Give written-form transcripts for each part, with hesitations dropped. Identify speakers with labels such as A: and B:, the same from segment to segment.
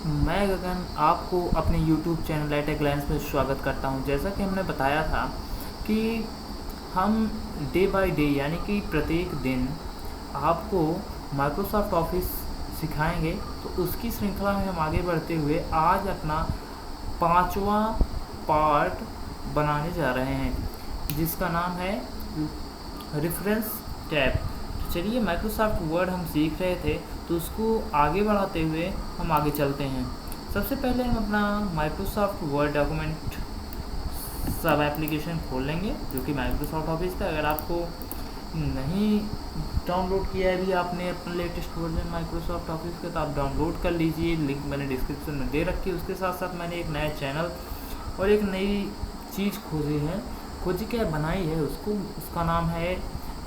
A: मैं गगन आपको अपने YouTube channel at a glance में स्वागत करता हूं। जैसा कि हमने बताया था कि हम डे बाय डे यानी कि प्रत्येक दिन आपको माइक्रोसॉफ्ट ऑफिस सिखाएंगे। तो उसकी श्रृंखला में हम आगे बढ़ते हुए आज अपना 5वां पार्ट बनाने जा रहे हैं, जिसका नाम है रेफरेंस टैब। तो चलिए, माइक्रोसॉफ्ट वर्ड हम सीख रहे थे तो उसको आगे बढ़ाते हुए हम आगे चलते हैं। सबसे पहले हम अपना माइक्रोसॉफ्ट वर्ड डॉक्यूमेंट सब एप्लीकेशन खोल लेंगे, जो कि माइक्रोसॉफ्ट ऑफिस का। अगर आपको नहीं डाउनलोड किया है भी आपने अपना लेटेस्ट वर्जन माइक्रोसॉफ्ट ऑफिस का, तो आप डाउनलोड कर लीजिए। लिंक मैंने डिस्क्रिप्शन में दे रखी है। उसके साथ साथ मैंने एक नया चैनल और एक नई चीज़ खोजी के बनाई है। उसका नाम है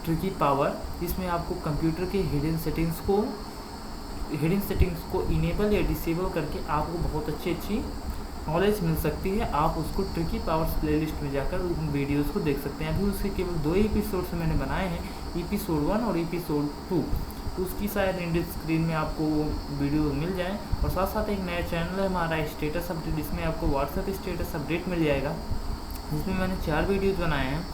A: ट्रिकी पावर। इसमें आपको कंप्यूटर के हिडन सेटिंग्स को इनेबल या डिसेबल करके आपको बहुत अच्छी नॉलेज मिल सकती है। आप उसको ट्रिकी पावर्स प्लेलिस्ट में जाकर उन वीडियोस को देख सकते हैं। अभी उसके केवल 2 एपिसोड्स मैंने बनाए हैं, एपिसोड 1 और एपिसोड 2। उसकी शायद एंड स्क्रीन में आपको वीडियो मिल जाए। और साथ साथ एक नया चैनल है हमारा स्टेटस अपडेट, जिसमें आपको व्हाट्सएप स्टेटस अपडेट मिल जाएगा, जिसमें मैंने 4 वीडियोज़ बनाए हैं।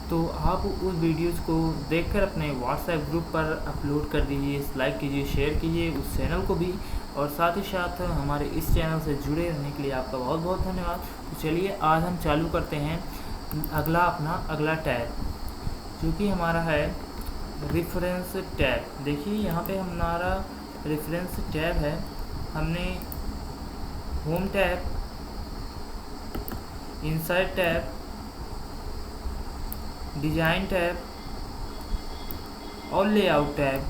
A: तो आप उस वीडियोज़ को देखकर अपने व्हाट्सएप ग्रुप पर अपलोड कर दीजिए, लाइक कीजिए, शेयर कीजिए उस चैनल को भी। और साथ ही साथ हमारे इस चैनल से जुड़े रहने के लिए आपका बहुत बहुत धन्यवाद। तो चलिए, आज हम चालू करते हैं अपना अगला टैब, जो कि हमारा है रेफरेंस टैब। देखिए, यहाँ पे हमारा रेफरेंस टैब है। हमने home tab, insert tab, design tab और लेआउट टैब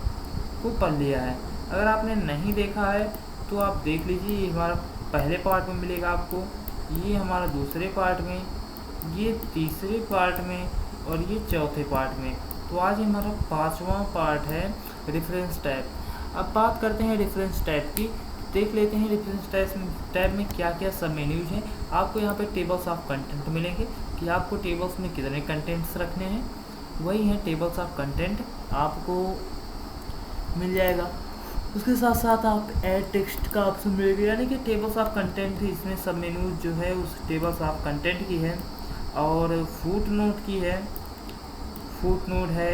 A: को पढ़ लिया है। अगर आपने नहीं देखा है तो आप देख लीजिए। ये हमारा पहले पार्ट में मिलेगा आपको, ये हमारा दूसरे पार्ट में, ये तीसरे पार्ट में और ये चौथे पार्ट में। तो आज हमारा 5वां पार्ट है रेफरेंस टैब। अब बात करते हैं रेफरेंस टैब की। देख लेते हैं रेफरेंस टैब में क्या क्या सब मेन्यूज हैं। आपको यहाँ पे टेबल्स ऑफ कंटेंट मिलेंगे कि आपको टेबल्स में कितने कंटेंट्स रखने हैं। वही है टेबल्स ऑफ कंटेंट आपको मिल जाएगा। उसके साथ साथ आप ऐड टेक्स्ट का ऑप्शन मिलेगा, यानी कि टेबल्स ऑफ कंटेंट भी इसमें सब मेन्यूज जो है उस टेबल्स ऑफ कंटेंट की है। और फुट नोट की है, फुट नोट है।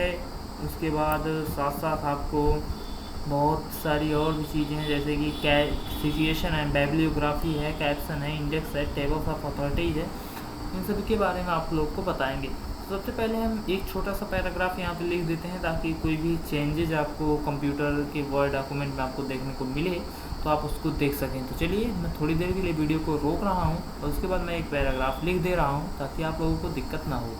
A: उसके बाद साथ साथ आपको बहुत सारी और भी चीज़ें हैं, जैसे कि सिचुएशन है, बाइब्लियोग्राफी है, कैप्शन है, इंडेक्स है, टेबल्स ऑफ अथॉरिटीज है। इन सभी के बारे में आप लोग को बताएंगे। तो सबसे पहले हम एक छोटा सा पैराग्राफ यहाँ पे लिख देते हैं, ताकि कोई भी चेंजेज आपको कंप्यूटर के वर्ड डॉक्यूमेंट में आपको देखने को मिले तो आप उसको देख सकें। तो चलिए, मैं थोड़ी देर के लिए वीडियो को रोक रहा हूँ और उसके बाद मैं एक पैराग्राफ लिख दे रहा हूँ, ताकि आप लोगों को दिक्कत ना हो।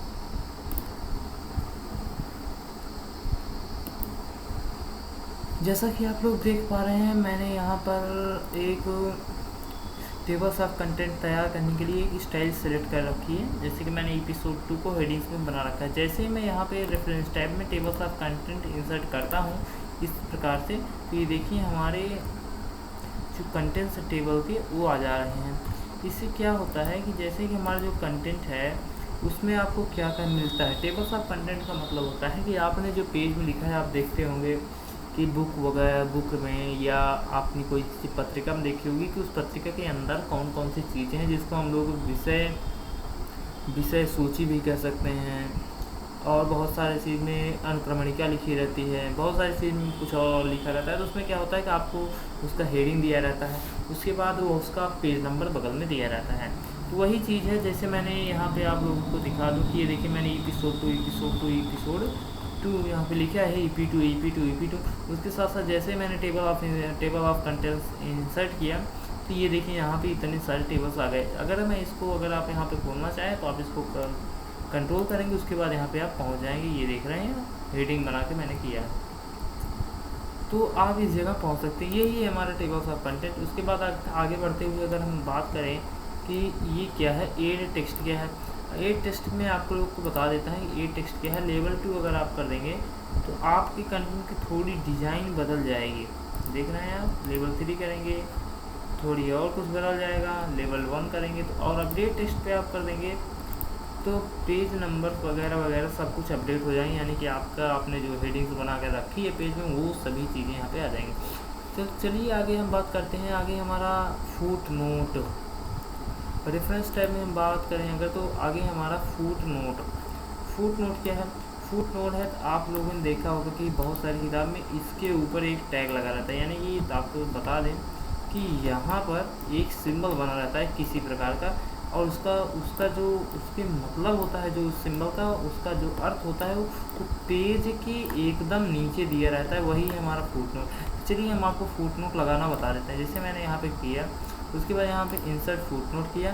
A: जैसा कि आप लोग देख पा रहे हैं, मैंने यहाँ पर एक टेबल्स ऑफ कंटेंट तैयार करने के लिए एक स्टाइल सेलेक्ट कर रखी है। जैसे कि मैंने एपिसोड 2 को हेडिंग्स में बना रखा है। जैसे ही मैं यहाँ पे रेफरेंस टैब में टेबल्स ऑफ कंटेंट इंसर्ट करता हूँ इस प्रकार से, तो ये देखिए हमारे जो कंटेंट्स टेबल के वो आ जा रहे हैं। इससे क्या होता है कि जैसे कि हमारा जो कंटेंट है उसमें आपको क्या क्या मिलता है। टेबल्स ऑफ कंटेंट का मतलब होता है कि आपने जो पेज में लिखा है, आप देखते होंगे कि बुक वगैरह, बुक में या आपने कोई पत्रिका में देखी होगी कि उस पत्रिका के अंदर कौन कौन सी चीज़ें हैं, जिसको हम लोग विषय सूची भी कह सकते हैं। और बहुत सारी चीज़ में अनुक्रमणिका लिखी रहती है, बहुत सारी चीज़ में कुछ और लिखा रहता है। तो उसमें क्या होता है कि आपको उसका हेडिंग दिया रहता है, उसके बाद वो उसका पेज नंबर बगल में दिया रहता है। तो वही चीज़ है। जैसे मैंने यहाँ पे आप लोगों को दिखा दूँ कि ये देखिए, मैंने एपिसोड 2 यहाँ पे लिखा है EP2। उसके साथ साथ जैसे मैंने टेबल ऑफ कंटेंट्स इंसर्ट किया, तो ये देखिए यहाँ पे इतने सारे टेबल्स आ गए। अगर आप यहाँ पे खोलना चाहें तो आप इसको कंट्रोल करेंगे, उसके बाद यहाँ पे आप पहुँच जाएंगे। ये देख रहे हैं, हेडिंग बना के मैंने किया है, तो आप इस जगह पहुँच सकते हैं। यही है हमारा टेबल्स ऑफ कंटेंट। उसके बाद आगे बढ़ते हुए अगर हम बात करें कि ये क्या है, एड टेक्स्ट क्या है। एड टेक्स्ट में आप लोग को बता देता है कि एड टेक्स्ट क्या है। लेवल 2 अगर आप कर देंगे तो आपके कंटेंट की थोड़ी डिज़ाइन बदल जाएगी। देख रहे हैं आप, लेवल 3 करेंगे थोड़ी और कुछ बदल जाएगा, लेवल 1 करेंगे तो और अपडेट टेक्स्ट पे आप कर देंगे तो पेज नंबर वगैरह वगैरह सब कुछ अपडेट हो जाएंगे। यानी कि आपने जो हेडिंग्स बना के रखी है पेज में, वो सभी चीज़ें यहाँ पे आ जाएंगी। तो चलिए आगे हम बात करते हैं। आगे हमारा फुट नोट, रेफरेंस टाइप में हम बात करें अगर, तो आगे हमारा फुट नोट। फुट नोट क्या है? फुट नोट है, तो आप लोगों ने देखा होगा कि बहुत सारी किताब में इसके ऊपर एक टैग लगा रहता है, यानी कि आपको बता दें कि यहाँ पर एक सिंबल बना रहता है किसी प्रकार का, और उसका जो उसके मतलब होता है, जो सिंबल का उसका जो अर्थ होता है वो पेज के एकदम नीचे दिया रहता है, वही है हमारा फुट नोट। चलिए हम आपको फुट नोट लगाना बता देते हैं। जैसे मैंने यहाँ पे किया, उसके बाद यहाँ पे इंसर्ट फुट नोट किया।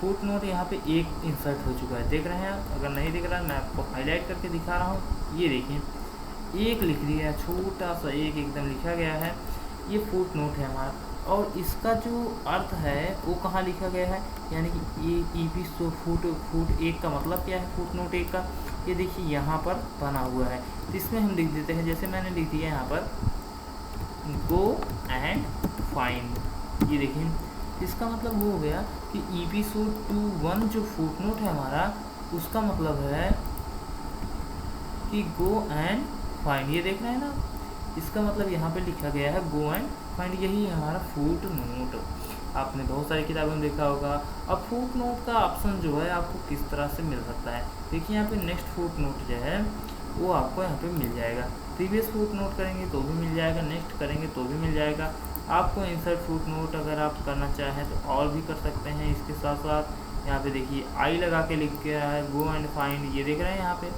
A: फुट नोट यहाँ पे एक इंसर्ट हो चुका है, देख रहे हैं आप? अगर नहीं दिख रहा है मैं आपको हाईलाइट करके दिखा रहा हूँ। ये देखिए एक लिख दिया है, छोटा सा एक एकदम लिखा गया है, ये फुट नोट है हमारा। और इसका जो अर्थ है वो कहाँ लिखा गया है, यानी कि ये EP फुट एक का मतलब क्या है, फुट नोट एक का, ये देखिए यहाँ पर बना हुआ है। तो इसमें हम लिख देते हैं, जैसे मैंने लिख दिया यहाँ पर गो एंड फाइंड। ये देखिए इसका मतलब वो हो गया कि एपिसोड 21 जो फुट नोट है हमारा, उसका मतलब है कि गो एंड फाइंड। ये देख रहे हैं ना, इसका मतलब यहाँ पे लिखा गया है गो एंड फाइंड, यही है हमारा फुट नोट। आपने बहुत सारी किताबों में देखा होगा। अब फुट नोट का ऑप्शन जो है आपको किस तरह से मिल सकता है, देखिए यहाँ पे नेक्स्ट फुट नोट जो है वो आपको यहाँ पे मिल जाएगा। प्रीवियस फुट नोट करेंगे तो भी मिल जाएगा, नेक्स्ट करेंगे तो भी मिल जाएगा। आपको इंसर्ट फुट नोट अगर आप करना चाहें तो और भी कर सकते हैं। इसके साथ साथ यहाँ पे देखिए आई लगा के लिख के रहा है गो एंड फाइंड, ये देख रहे हैं यहाँ पे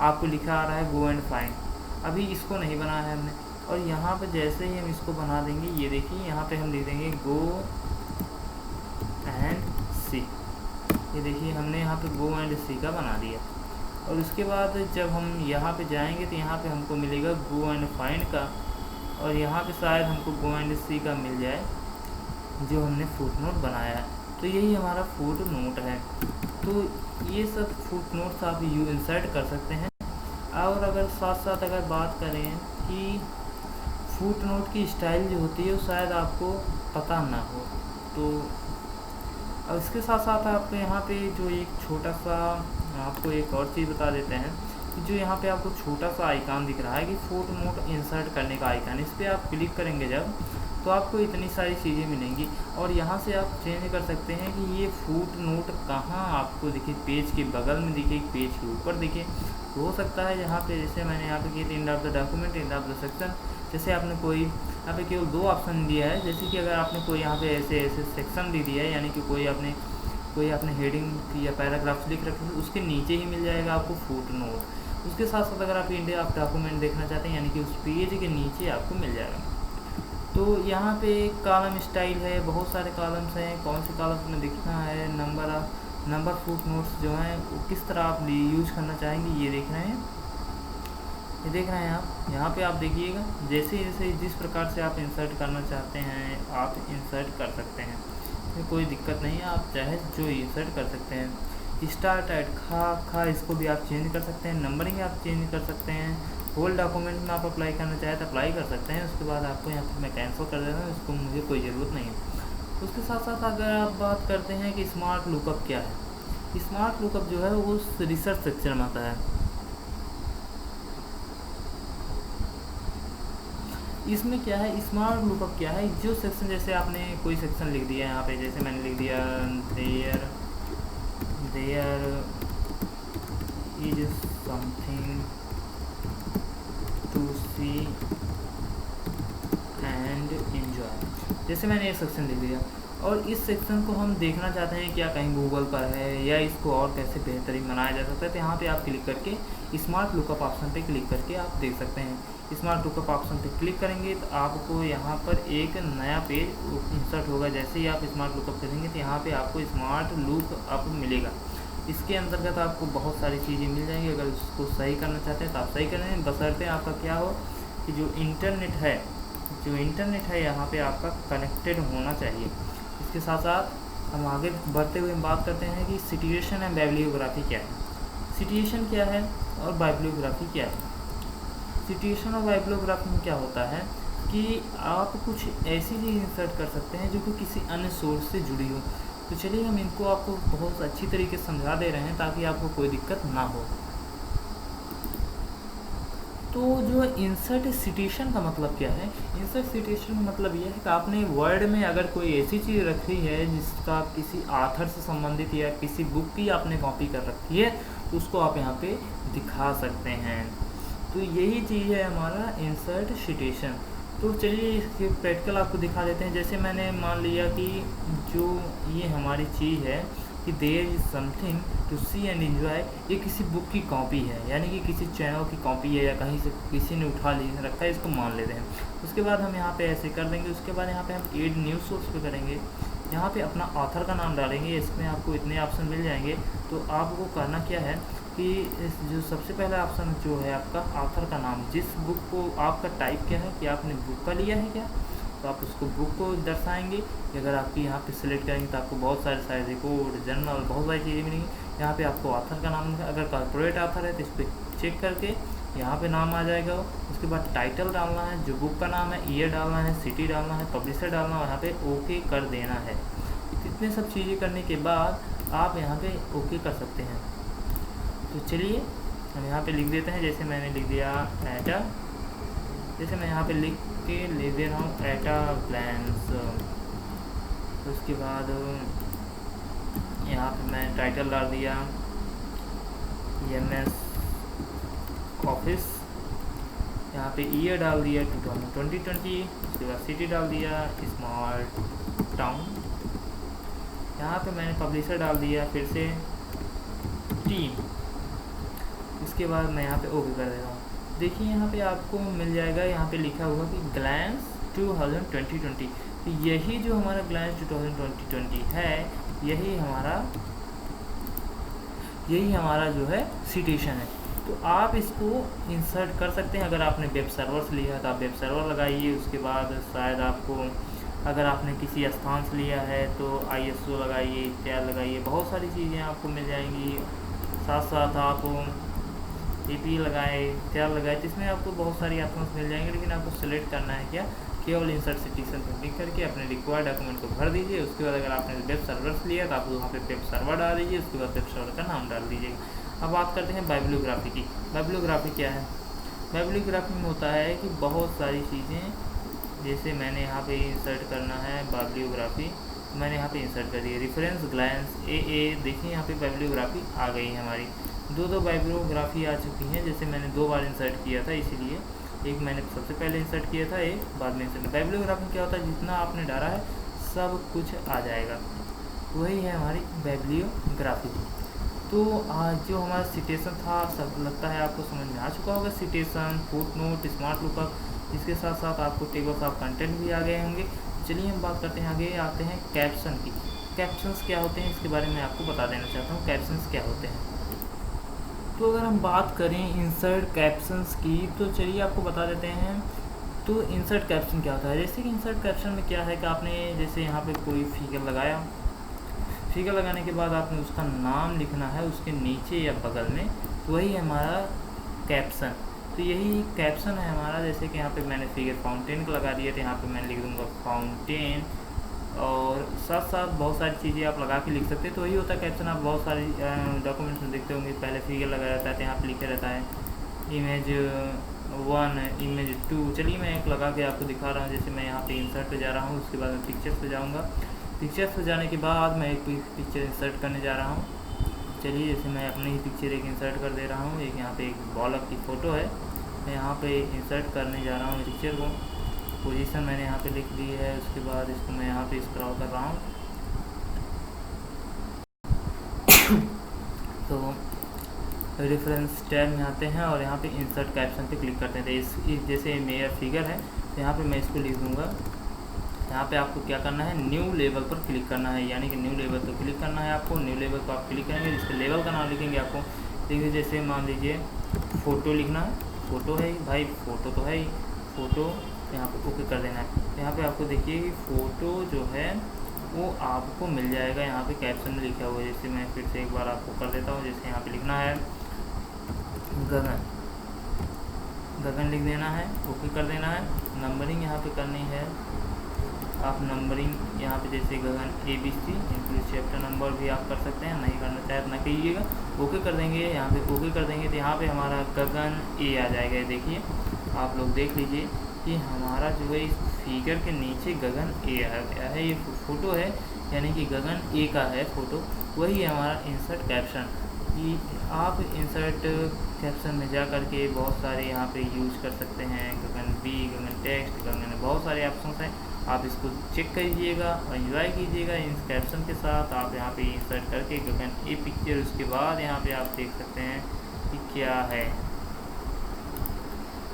A: आपको लिखा आ रहा है गो एंड फाइंड। अभी इसको नहीं बनाया है हमने, और यहाँ पे जैसे ही हम इसको बना देंगे, ये देखिए यहाँ पे हम लिख देंगे गो एंड सी। ये देखिए हमने यहाँ पे गो एंड सी का बना दिया। और उसके बाद जब हम यहाँ पे जाएंगे तो यहाँ पे हमको मिलेगा गो एंड फाइंड का, और यहाँ पे शायद हमको गो एंड सी का मिल जाए जो हमने फुट नोट बनाया है। तो यही हमारा फुट नोट है। तो ये सब फुट नोट्स आप इंसर्ट कर सकते हैं। और अगर साथ साथ अगर बात करें कि फुट नोट की स्टाइल जो होती है वो शायद आपको पता ना हो, तो अब इसके साथ साथ आपको यहाँ पे जो एक छोटा सा आपको एक और चीज़ बता देते हैं कि जो यहाँ पे आपको छोटा सा आइकन दिख रहा है कि फुट नोट इंसर्ट करने का आइकन, इस पर आप क्लिक करेंगे जब, तो आपको इतनी सारी चीज़ें मिलेंगी। और यहाँ से आप चेंज कर सकते हैं कि ये फुट नोट कहाँ आपको दिखे, पेज के बगल में दिखे, पेज के ऊपर दिखे। हो सकता है यहाँ पे जैसे मैंने यहाँ पे किया end of the document, end of the section, जैसे आपने कोई यहाँ पे केवल 2 ऑप्शन दिया है, जैसे कि अगर आपने कोई यहाँ पे ऐसे सेक्शन दे दिया है, यानी कि कोई आपने हेडिंग या पैराग्राफ्स लिख रखे हैं, उसके नीचे ही मिल जाएगा आपको फुट नोट। उसके साथ साथ अगर आप इंडिया आप डॉक्यूमेंट देखना चाहते हैं, यानी कि उस पेज के नीचे आपको मिल जाएगा। तो यहाँ पे कॉलम स्टाइल है, बहुत सारे कॉलम्स हैं, कौन से कॉलम्स में दिखना है, नंबर फुट नोट्स जो हैं वो किस तरह आप यूज करना चाहेंगे, ये देख रहे हैं, ये देख रहे हैं आप। यहाँ पे आप देखिएगा जैसे जैसे जिस प्रकार से आप इंसर्ट करना चाहते हैं आप इंसर्ट कर सकते हैं, इसमें कोई दिक्कत नहीं है, आप चाहे जो इंसर्ट कर सकते हैं। स्टार्ट एट खा इसको भी आप चेंज कर सकते हैं, नंबरिंग आप चेंज कर सकते हैं, होल डॉक्यूमेंट में आप अप्लाई करना चाहें तो अप्लाई कर सकते हैं। उसके बाद आपको यहाँ पर मैं कैंसिल कर देता हूँ, इसको मुझे कोई ज़रूरत नहीं है। उसके साथ साथ अगर आप बात करते हैं कि स्मार्ट लुकअप क्या है, स्मार्ट लुकअप जो है वो रिसर्च सेक्शन में आता है। इसमें क्या है, स्मार्ट लुकअप क्या है, जो सेक्शन जैसे आपने कोई सेक्शन लिख दिया यहाँ पे, जैसे मैंने लिख दिया there is something to see and enjoy, जैसे मैंने एक सेक्शन लिख दिया, और इस सेक्शन को हम देखना चाहते हैं क्या कहीं गूगल पर है या इसको और कैसे बेहतरीन बनाया जा सकता है, तो यहाँ पे आप क्लिक करके स्मार्ट लुकअप ऑप्शन पे क्लिक करके आप देख सकते हैं। स्मार्ट लुकअप ऑप्शन पे क्लिक करेंगे तो आपको यहाँ पर एक नया पेज इंसर्ट होगा। जैसे ही आप स्मार्ट लुकअप करेंगे तो यहाँ पे आपको स्मार्ट लुकअप मिलेगा। इसके अंतर्गत आपको बहुत सारी चीज़ें मिल जाएंगी। अगर उसको सही करना चाहते हैं तो आप सही करें, बशर्ते आपका क्या हो कि जो इंटरनेट है यहाँ पे आपका कनेक्टेड होना चाहिए। इसके साथ साथ हम आगे बढ़ते हुए बात करते हैं कि सिचुएशन एंड बाइब्लियोग्राफी क्या है। सिचुएशन क्या है और बाइब्लियोग्राफी क्या है। सिचुएशन और बाइब्लियोग्राफी में क्या होता है कि आप कुछ ऐसी चीज़ इंसर्ट कर सकते हैं जो कि किसी अन्य सोर्स से जुड़ी हो। तो चलिए हम इनको आपको बहुत अच्छी तरीके से समझा दे रहे हैं ताकि आपको कोई दिक्कत ना हो। तो जो इंसर्ट सिटेशन का मतलब क्या है? इंसर्ट सिटेशन का मतलब यह है कि आपने वर्ड में अगर कोई ऐसी चीज़ रखी है जिसका किसी आथर से संबंधित या किसी बुक की आपने कॉपी कर रखी है, तो उसको आप यहाँ पे दिखा सकते हैं। तो यही चीज़ है हमारा इंसर्ट सिटेशन। तो चलिए इसके प्रैक्टिकल आपको दिखा देते हैं। जैसे मैंने मान लिया कि जो ये हमारी चीज़ है कि there is something to see and enjoy, ये किसी बुक की कॉपी है, यानी कि किसी चैनल की कॉपी है या कहीं से किसी ने उठा ली रखा है, इसको मान लेते हैं। उसके बाद हम यहाँ पे ऐसे कर देंगे। उसके बाद यहाँ पे हम एड न्यूज़ सोर्स पे करेंगे, यहाँ पे अपना ऑथर का नाम डालेंगे। इसमें आपको इतने ऑप्शन मिल जाएंगे। तो आपको करना क्या है कि इस जो सबसे पहला ऑप्शन जो है आपका ऑथर का नाम, जिस बुक को आपका टाइप क्या है कि आपने बुक का लिया है क्या, तो आप उसको बुक को दर्शाएंगे। अगर आपकी यहाँ पे सिलेक्ट करेंगे तो आपको बहुत सारे रिपोर्ट, जर्नल, बहुत सारी चीज़ें मिलेंगी। यहाँ पे आपको ऑथर का नाम, अगर कॉर्पोरेट ऑथर है तो इस पर चेक करके यहाँ पे नाम आ जाएगा। उसके बाद टाइटल डालना है, जो बुक का नाम है, ईयर डालना है, सिटी डालना है, पब्लिशर डालना है, यहाँ पे ओके कर देना है। इतने सब चीज़ें करने के बाद आप यहाँ पे ओके कर सकते हैं। तो चलिए हम यहाँ पे लिख देते हैं। जैसे मैंने लिख दिया एटा, जैसे मैं यहाँ पे लिख दे रहा हूँ एटा ग्लैंस। उसके बाद यहाँ पे मैं टाइटल डाल दिया MS ऑफिस, यहाँ पे ईयर डाल दिया 2020। उसके बाद सिटी डाल दिया स्मॉल टाउन, यहाँ पे मैंने पब्लिशर डाल दिया फिर से टीम। इसके बाद मैं यहाँ पे ओके कर दे रहा हूँ। देखिए यहाँ पे आपको मिल जाएगा, यहाँ पे लिखा हुआ कि ग्लैंस 2020। तो यही जो हमारा ग्लैंस 2020 है, यही हमारा जो है सिटेशन है। तो आप इसको इंसर्ट कर सकते हैं। अगर आपने वेब सर्वर से लिया है तो आप वेब सर्वर लगाइए। उसके बाद शायद आपको, अगर आपने किसी स्थान से लिया है तो ISO लगाइए, इत्यादि लगाइए, बहुत सारी चीज़ें आपको मिल जाएंगी। साथ साथ आप AP लगाए, इत्यादि लगाए, तो इसमें आपको बहुत सारी ऑप्शंस मिल जाएंगे। लेकिन आपको सेलेक्ट करना है क्या, केवल इंसर्ट सिटेशन पर क्लिक करके अपने रिक्वायर्ड डॉक्यूमेंट को भर दीजिए। उसके बाद अगर आपने वेब सर्वर से लिया तो आप वहाँ पे वेब सर्वर डाल दीजिए। उसके बाद वेब सर्वर का नाम डाल दीजिएगा। अब बात करते हैं बाइब्लियोग्राफी की। बाइब्लियोग्राफी क्या है? बाइब्लियोग्राफी में होता है कि बहुत सारी चीज़ें, जैसे मैंने यहाँ पे इंसर्ट करना है बाइब्लियोग्राफी, मैंने यहाँ पे इंसर्ट कर दिया रेफरेंस ग्लैंस AA। देखिए यहाँ पे बाइब्लियोग्राफी आ गई है हमारी। दो बाइब्लियोग्राफी आ चुकी हैं। जैसे मैंने 2 बार इंसर्ट किया था, इसीलिए एक मैंने सबसे पहले इंसर्ट किया था, एक बाद में इंसर्ट। बाइब्लियोग्राफी क्या होता है, जितना आपने डाला है सब कुछ आ जाएगा, वही है हमारी बाइब्लियोग्राफी। तो आज जो हमारा सिटेशन था, सब लगता है आपको समझ में आ चुका होगा। सिटेशन, फुटनोट, स्मार्ट लुकअप, इसके साथ साथ आपको टेबल्स ऑफ कंटेंट भी आ गए होंगे। चलिए हम बात करते हैं, आगे आते हैं कैप्शन की। कैप्शंस क्या होते हैं इसके बारे में आपको बता देना चाहता हूँ, कैप्शंस क्या होते हैं। तो अगर हम बात करें इंसर्ट कैप्शंस की, तो चलिए आपको बता देते हैं। तो इंसर्ट कैप्शन क्या होता है? जैसे कि इंसर्ट कैप्शन में क्या है कि आपने जैसे यहाँ पे कोई फिगर लगाया, फिगर लगाने के बाद आपने उसका नाम लिखना है उसके नीचे या बगल में, तो वही है हमारा कैप्शन। तो यही कैप्शन है हमारा। जैसे कि यहाँ पे मैंने फिगर फाउंटेन का लगा दिया, तो यहाँ पे मैं लिख दूँगा फाउंटेन, और साथ साथ बहुत सारी चीज़ें आप लगा के लिख सकते हैं। तो वही होता है कैप्शन। आप बहुत सारी डॉक्यूमेंट्स में देखते होंगे, पहले फिगर लगा रहता है तो यहाँ पे लिखा रहता है इमेज 1, इमेज 2। चलिए मैं एक लगा के आपको दिखा रहा हूँ। जैसे मैं यहाँ पे इंसर्ट पे जा रहा हूँ, उसके बाद मैं पिक्चर्स पे जाऊँगा। पिक्चर्स पे जाने के बाद मैं एक पिक्चर इंसर्ट करने जा रहा हूँ। चलिए जैसे मैं अपनी ही पिक्चर एक इंसर्ट कर दे रहा हूँ। एक यहाँ पे एक बालक की फ़ोटो है, मैं यहाँ पे इंसर्ट करने जा रहा हूँ पिक्चर को। पोजीशन मैंने यहाँ पे लिख दी है। उसके बाद इसको मैं यहाँ पे स्क्रॉल कर रहा हूँ। तो रेफरेंस टैब में आते हैं और यहाँ पे इंसर्ट कैप्शन पे क्लिक करते हैं। तो इस जैसे मेरा फिगर है तो यहाँ पे मैं इसको लिख दूँगा। यहाँ पे आपको क्या करना है, न्यू लेवल पर क्लिक करना है, यानी कि न्यू लेवल पर क्लिक करना है आपको। न्यू लेवल पर आप क्लिक करेंगे, इसके लेवल का नाम लिखेंगे आपको। देखिए जैसे मान लीजिए फ़ोटो लिखना है, फ़ोटो है भाई, फ़ोटो तो है ही, फ़ोटो यहाँ पे ओके कर देना है। यहाँ पे आपको देखिए कि फ़ोटो जो है वो आपको मिल जाएगा, यहाँ पे कैप्शन में लिखा हुआ है। जैसे मैं फिर से एक बार आपको कर देता हूँ। जैसे यहाँ पे लिखना है गगन, गगन लिख देना है, ओके कर देना है। नंबरिंग यहाँ पे करनी है आप नंबरिंग यहाँ पे जैसे गगन ABC इंक्लूड चैप्टर नंबर भी आप कर सकते हैं, नहीं करना चाहे ना कीजिएगा। ओके कर देंगे, यहाँ पे ओके कर देंगे तो यहाँ पे हमारा गगन A आ जाएगा। देखिए आप लोग देख लीजिए कि हमारा जो है इस फिगर के नीचे गगन A आ गया है। ये फ़ोटो है यानी कि गगन A का है फ़ोटो, वही है हमारा इंसर्ट कैप्शन। कि आप इंसर्ट कैप्शन में जा कर के बहुत सारे यहाँ पे यूज कर सकते हैं, गगन B, गगन टेक्स्ट, गगन, बहुत सारे ऑप्शंस हैं। आप इसको चेक कीजिएगा और एंजॉय कीजिएगा इस कैप्शन के साथ। आप यहाँ पे इंसर्ट करके गगन A पिक्चर, उसके बाद यहाँ पे आप देख सकते हैं कि क्या है।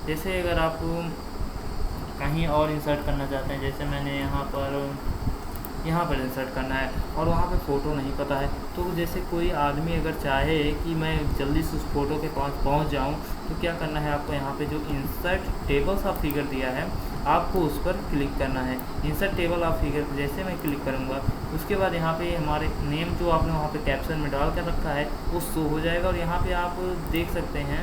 A: जैसे अगर आप कहीं और इंसर्ट करना चाहते हैं, जैसे मैंने यहाँ पर इंसर्ट करना है और वहाँ पे फ़ोटो नहीं पता है, तो जैसे कोई आदमी अगर चाहे कि मैं जल्दी से उस फ़ोटो के पास पहुँच जाऊँ, तो क्या करना है आपको, यहाँ पे जो इंसर्ट टेबल्स ऑफ फिगर दिया है आपको उस पर क्लिक करना है। इंसर्ट टेबल ऑफ फिगर पर जैसे मैं क्लिक करूँगा, उसके बाद यहाँ पे हमारे नेम जो आपने वहाँ पे कैप्शन में डाल कर रखा है वो शो हो जाएगा। और यहाँ पे आप देख सकते हैं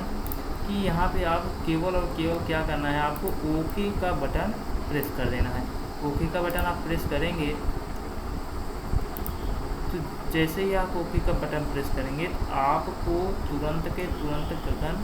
A: कि यहाँ पे आप केवल और केवल क्या करना है, आपको ओके का बटन प्रेस कर देना है। ओके का बटन आप प्रेस करेंगे तो जैसे ही आप ओके का बटन प्रेस करेंगे तो आपको तुरंत के तुरंत गगन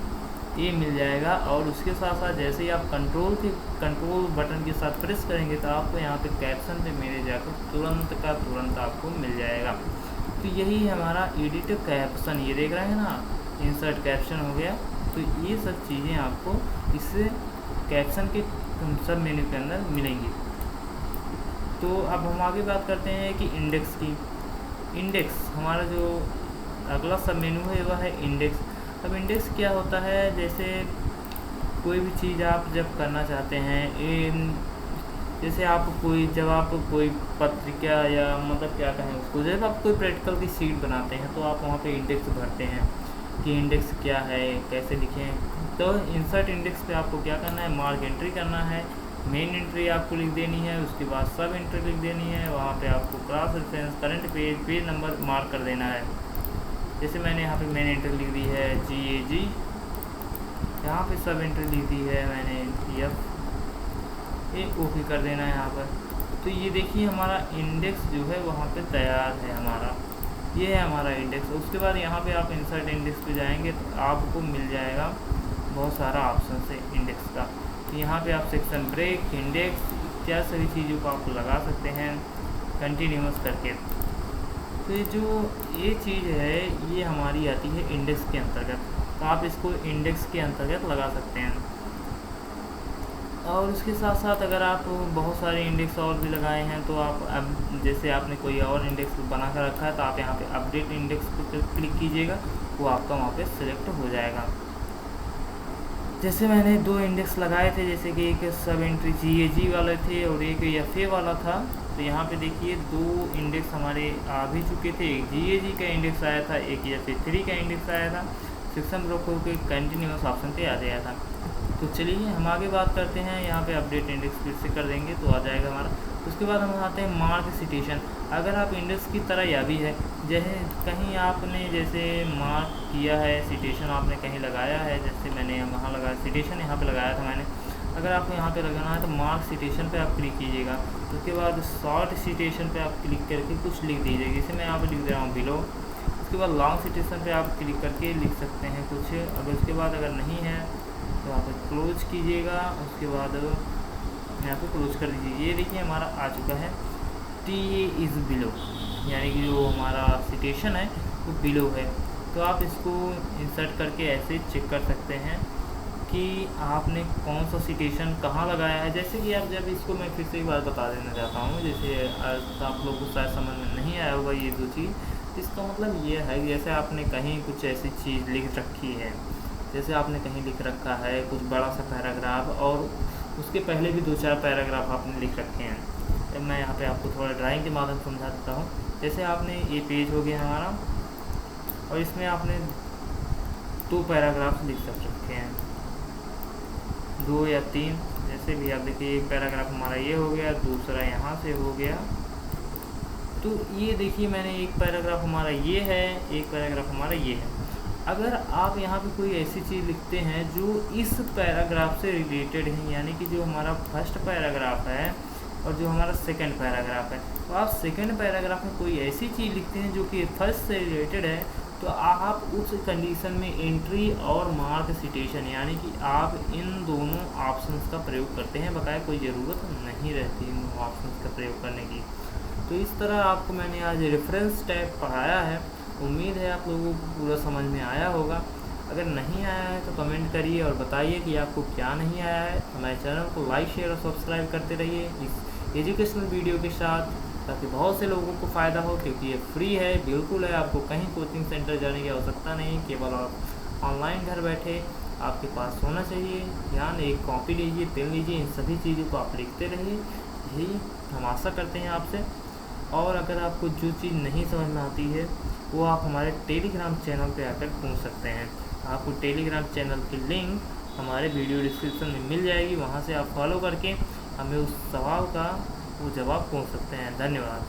A: A मिल जाएगा। और उसके साथ साथ जैसे ही आप कंट्रोल बटन के साथ प्रेस करेंगे तो आपको यहाँ पे कैप्शन पे मेरे जाकर तुरंत का तुरंत आपको मिल जाएगा। तो यही हमारा एडिट कैप्शन, ये देख रहे हैं ना, इंसर्ट कैप्शन हो गया। तो ये सब चीज़ें आपको इस कैप्शन के सब मेन्यू के अंदर मिलेंगी। तो अब हम आगे बात करते हैं कि इंडेक्स की। इंडेक्स हमारा जो अगला सब मेन्यू है वह है इंडेक्स। अब इंडेक्स क्या होता है, जैसे कोई भी चीज़ आप जब करना चाहते हैं, जैसे जब आप कोई पत्रिका या मतलब क्या कहें उसको, जब आप कोई प्रैक्टिकल की शीट बनाते हैं तो आप वहाँ पे इंडेक्स भरते हैं कि इंडेक्स क्या है, कैसे लिखें। तो इंसर्ट इंडेक्स पे आपको क्या करना है, मार्क एंट्री करना है। मेन एंट्री आपको लिख देनी है, उसके बाद सब एंट्री लिख देनी है। वहाँ पे आपको cross reference, current page number mark कर देना है। जैसे मैंने यहाँ पे मेन एंट्री लिख दी है GAG, यहाँ पे सब एंट्री लिख दी है मैंने F, ये ओके कर देना है यहाँ पर। तो ये देखिए हमारा इंडेक्स जो है वहाँ पे तैयार है हमारा, ये है हमारा इंडेक्स। उसके बाद यहाँ पे आप इंसर्ट इंडेक्स पे जाएंगे तो आपको मिल जाएगा बहुत सारा ऑप्शन है इंडेक्स का। तो यहाँ पे आप सेक्शन ब्रेक, इंडेक्स, क्या सभी चीज़ों को आप लगा सकते हैं कंटिन्यूस करके। तो ये चीज़ है, ये हमारी आती है इंडेक्स के अंतर्गत। तो आप इसको इंडेक्स के अंतर्गत लगा सकते हैं। और उसके साथ साथ अगर आप बहुत सारे इंडेक्स और भी लगाए हैं तो आप अब जैसे आपने कोई और इंडेक्स बना कर रखा है तो आप यहाँ पे अपडेट इंडेक्स पे क्लिक कीजिएगा, वो आपका वहाँ पे सिलेक्ट हो जाएगा। जैसे मैंने 2 इंडेक्स लगाए थे, जैसे कि एक सब एंट्री GAG वाले थे और एक FA वाला था। तो यहाँ पे देखिए 2 इंडेक्स हमारे आ भी चुके थे, एक GAG का इंडेक्स आया था, एक FA3 का इंडेक्स आया था। सेक्शन ब्रेक होकर कंटिन्यूस ऑप्शन पे आ गया था। तो चलिए हम आगे बात करते हैं। यहाँ पे अपडेट इंडेक्स फिर से कर देंगे तो आ जाएगा हमारा। उसके बाद हम आते हैं मार्क सिटेशन। अगर आप इंडेक्स की तरह यह भी है, जैसे कहीं आपने जैसे मार्क किया है, सिटेशन आपने कहीं लगाया है, जैसे मैंने वहाँ लगाया सिटेशन, यहाँ पे लगाया था मैंने। अगर आपको यहाँ पे लगाना है तो मार्क सिटेशन पे आप क्लिक कीजिएगा। उसके बाद शॉर्ट सिटेशन पे आप क्लिक करके कुछ लिख दीजिएगा, जैसे मैं यहाँ पर लिख दे रहा हूँ बिलो। उसके बाद लॉन्ग सिटेशन पे आप क्लिक करके लिख सकते हैं कुछ। अगर उसके बाद अगर नहीं है तो आप क्लोज कीजिएगा। उसके बाद यहाँ पे क्लोज कर दीजिए। ये देखिए हमारा आ चुका है TA इज़ बिलो, यानी कि जो हमारा सिटेशन है वो बिलो है। तो आप इसको इंसर्ट करके ऐसे चेक कर सकते हैं कि आपने कौन सा सिटेशन कहाँ लगाया है। जैसे कि आप जब इसको मैं फिर से एक बार बता देना चाहता हूँ, जैसे आप लोगों को शायद समझ में नहीं आया होगा ये 2 चीज़। इसका मतलब ये है जैसे आपने कहीं कुछ ऐसी चीज़ लिख रखी है, जैसे आपने कहीं लिख रखा है कुछ बड़ा सा पैराग्राफ और उसके पहले भी 2-4 पैराग्राफ आपने लिख रखे हैं। तो मैं यहाँ पे आपको थोड़ा ड्राइंग के माध्यम समझा देता हूँ। जैसे आपने ये पेज हो गया हमारा और इसमें आपने 2 पैराग्राफ लिख रखे हैं, 2 या 3, जैसे भी आप देखिए। एक पैराग्राफ हमारा ये हो गया, दूसरा यहाँ से हो गया। तो ये देखिए मैंने एक पैराग्राफ हमारा ये है, एक पैराग्राफ हमारा ये है। अगर आप यहाँ पे कोई ऐसी चीज़ लिखते हैं जो इस पैराग्राफ से रिलेटेड है, यानी कि जो हमारा फर्स्ट पैराग्राफ है और जो हमारा सेकंड पैराग्राफ है, तो आप सेकंड पैराग्राफ में कोई ऐसी चीज़ लिखते हैं जो कि फर्स्ट से रिलेटेड है, तो आप उस कंडीशन में एंट्री और मार्क सिटेशन यानी कि आप इन दोनों ऑप्शंस का प्रयोग करते हैं, बकाया कोई ज़रूरत नहीं रहती इन ऑप्शंस का प्रयोग करने की। तो इस तरह आपको मैंने आज रेफरेंस टैग पढ़ाया है। उम्मीद है आप लोगों को पूरा समझ में आया होगा। अगर नहीं आया है तो कमेंट करिए और बताइए कि आपको क्या नहीं आया है। हमारे चैनल को लाइक शेयर और सब्सक्राइब करते रहिए इस एजुकेशनल वीडियो के साथ, ताकि बहुत से लोगों को फ़ायदा हो, क्योंकि ये फ्री है, बिल्कुल है। आपको कहीं कोचिंग सेंटर जाने की आवश्यकता नहीं, केवल आप ऑनलाइन घर बैठे आपके पास होना चाहिए ध्यान। एक कॉपी लीजिए, पेन लीजिए, इन सभी चीज़ों को आप लिखते रहिए, यही हम आशा करते हैं आपसे। और अगर आपको जो चीज़ नहीं समझ में आती है वो आप हमारे टेलीग्राम चैनल पे आकर पूछ सकते हैं। आपको टेलीग्राम चैनल की लिंक हमारे वीडियो डिस्क्रिप्शन में मिल जाएगी, वहाँ से आप फॉलो करके हमें उस सवाल का वो जवाब पूछ सकते हैं। धन्यवाद।